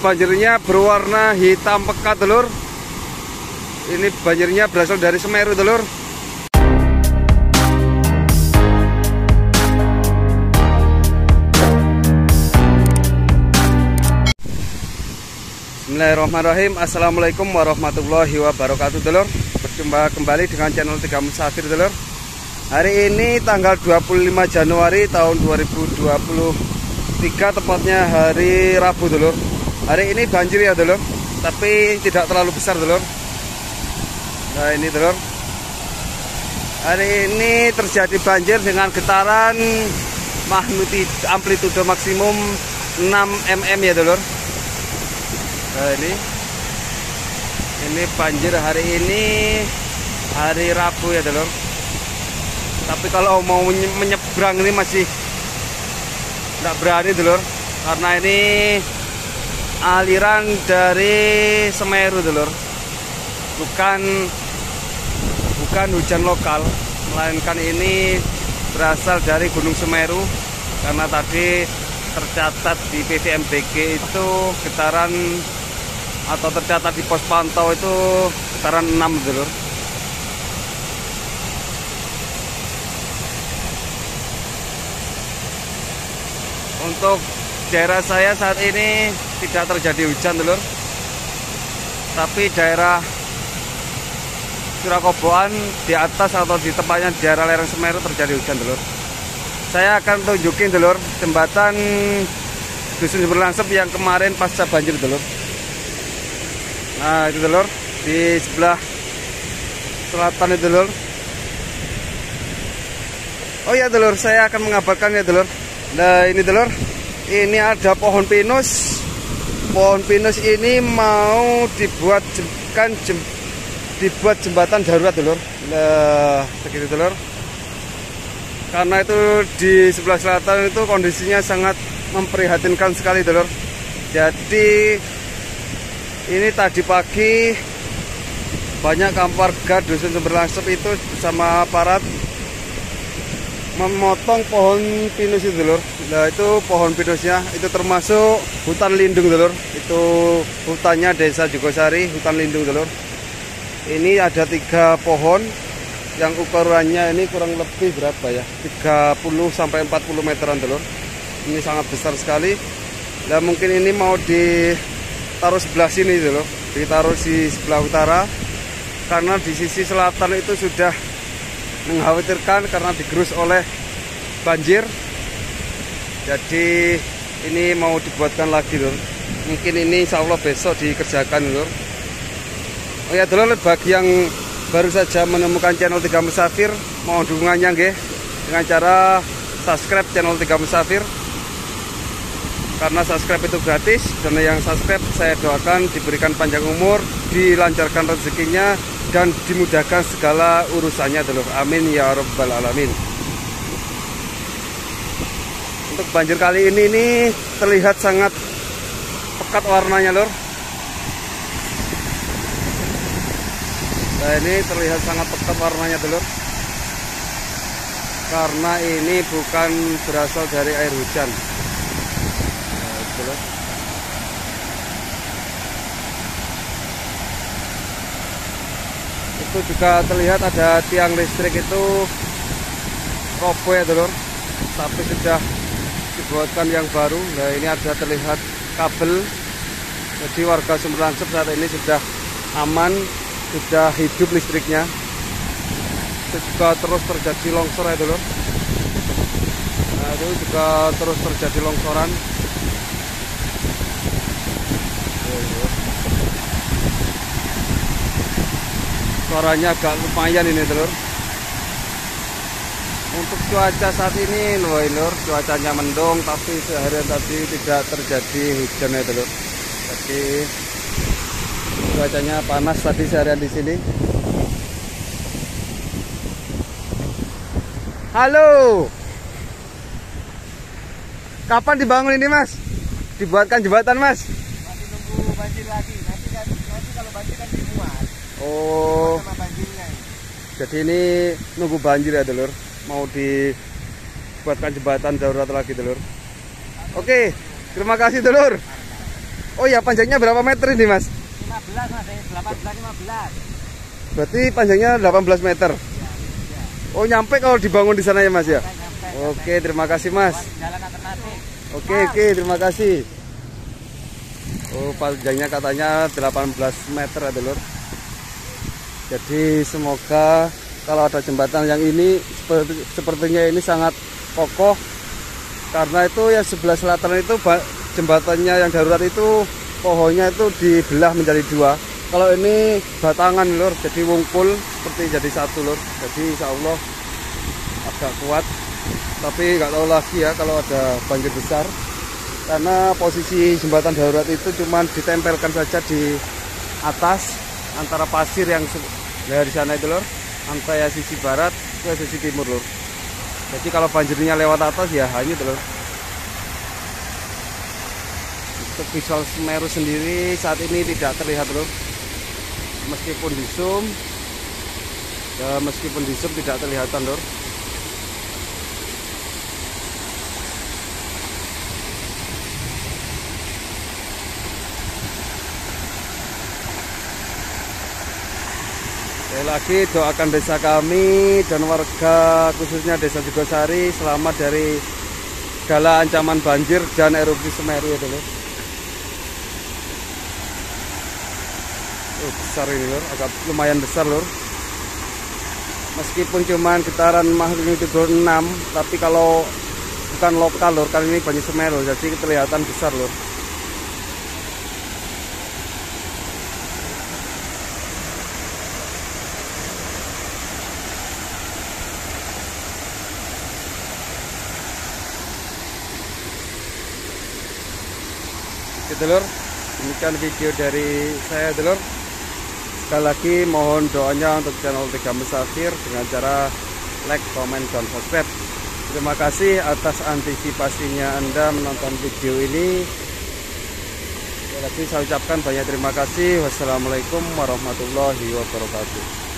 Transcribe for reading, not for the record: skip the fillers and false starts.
banjirnya berwarna hitam pekat dulur. Ini banjirnya berasal dari Semeru dulur. Bismillahirrahmanirrahim. Assalamualaikum warahmatullahi wabarakatuh dulur. Berjumpa kembali dengan channel Tiga Musafir dulur. Hari ini tanggal 25 Januari tahun 2023, tepatnya hari Rabu dulur. Hari ini banjir ya dulur, tapi tidak terlalu besar dulur. Nah ini dulur, hari ini terjadi banjir dengan getaran amplitude maksimum 6 mm ya dulur. Nah ini banjir hari ini hari Rabu ya dulur. Tapi kalau mau menyeberang ini masih tidak berani dulur, karena ini aliran dari Semeru dulur, bukan hujan lokal, melainkan ini berasal dari Gunung Semeru. Karena tadi tercatat di PVMBG itu getaran, atau tercatat di pos pantau itu getaran 6 dulur. Untuk daerah saya saat ini tidak terjadi hujan dulur, tapi daerah Surakoboan di atas atau di tempatnya daerah lereng Semeru terjadi hujan dulur. Saya akan tunjukin dulur jembatan Dusun Sumberlangsep yang kemarin pasca banjir dulur. Nah itu dulur, di sebelah selatan itu dulur. Oh ya dulur, saya akan mengabarkan ya dulur. Nah ini dulur, ini ada pohon pinus. Pohon pinus ini mau dibuat jembatan darurat dulur. Nah segitu dulur. Karena itu di sebelah selatan itu kondisinya sangat memprihatinkan sekali dulur. Jadi ini tadi pagi banyak warga Dusun Sumberlangsep itu bersama aparat memotong pohon pinus itu dulur. Nah itu pohon pinusnya itu termasuk hutan lindung dulur. Itu hutannya Desa Jugosari, hutan lindung dulur. Ini ada 3 pohon yang ukurannya ini kurang lebih berapa ya, 30 sampai 40 meteran dulur. Ini sangat besar sekali. Nah mungkin ini mau ditaruh sebelah sini dulu, ditaruh di sebelah utara, karena di sisi selatan itu sudah mengkhawatirkan karena digerus oleh banjir. Jadi ini mau dibuatkan lagi dulu. Mungkin ini insya Allah besok dikerjakan dulu. Oh ya dulu, bagi yang baru saja menemukan channel Tiga Musafir, mohon dukungannya nggih dengan cara subscribe channel Tiga Musafir. Karena subscribe itu gratis, dan yang subscribe saya doakan diberikan panjang umur, dilancarkan rezekinya, dan dimudahkan segala urusannya dulu. Amin ya rabbal alamin. Untuk banjir kali ini terlihat sangat pekat warnanya lur. Nah ini terlihat sangat pekat warnanya dulu, karena ini bukan berasal dari air hujan. Itu juga terlihat ada tiang listrik itu roboh ya dulur, tapi sudah dibuatkan yang baru. Nah ini ada terlihat kabel, jadi warga Sumberlangsep saat ini sudah aman, sudah hidup listriknya. Itu juga terus terjadi longsor ya dulur. Nah itu juga terus terjadi longsoran. Suaranya agak lumayan ini telur. Untuk cuaca saat ini lur, cuacanya mendung, tapi seharian tadi tidak terjadi hujan ya telur. Jadi cuacanya panas tadi seharian di sini. Halo, kapan dibangun ini mas? Dibuatkan jembatan mas? Masih nunggu banjir lagi. Nanti kalau banjir kan dimuat. Oh, sama banjirnya. Jadi ini nunggu banjir ya dulur, mau dibuatkan jembatan darurat lagi dulur. Oke, terima kasih dulur. Oh ya, panjangnya berapa meter ini Mas? 15 Mas, 18 15. Berarti panjangnya 18 meter. Ya, ya. Oh nyampe kalau dibangun di sana ya Mas ya? Sampai, Oke, terima kasih Mas. jalan alternatif. Oke, terima kasih. Oh, panjangnya katanya 18 meter ya, Lur. Jadi semoga kalau ada jembatan yang ini sepertinya ini sangat kokoh, karena itu ya sebelah selatan itu jembatannya yang darurat itu pohonnya itu dibelah menjadi dua. Kalau ini batangan Lur, jadi wungkul seperti jadi satu Lur. Jadi insya Allah agak kuat, tapi nggak tahu lagi ya kalau ada banjir besar, karena posisi jembatan darurat itu cuma ditempelkan saja di atas antara pasir yang dari sana itu Lur, antara sisi barat ke sisi timur Lur. Jadi kalau banjirnya lewat atas ya hanyut Lur. Untuk visual Semeru sendiri saat ini tidak terlihat Lur, meskipun di zoom ya, tidak terlihatan Lur. Sekali lagi doakan desa kami dan warga khususnya desa Jogosari selamat dari segala ancaman banjir dan erupsi Semeru ya Lur. Besar ini Lur, agak lumayan besar Lur. Meskipun cuman getaran magnitudo 6, tapi kalau bukan lokal Lur, kali ini banjir Semeru, jadi kelihatan besar Lur. Lur, demikian video dari saya Lur. Sekali lagi mohon doanya untuk channel Tiga Musafir dengan cara like, comment, dan subscribe. Terima kasih atas antisipasinya Anda menonton video ini. Sekali lagi saya ucapkan banyak terima kasih. Wassalamualaikum warahmatullahi wabarakatuh.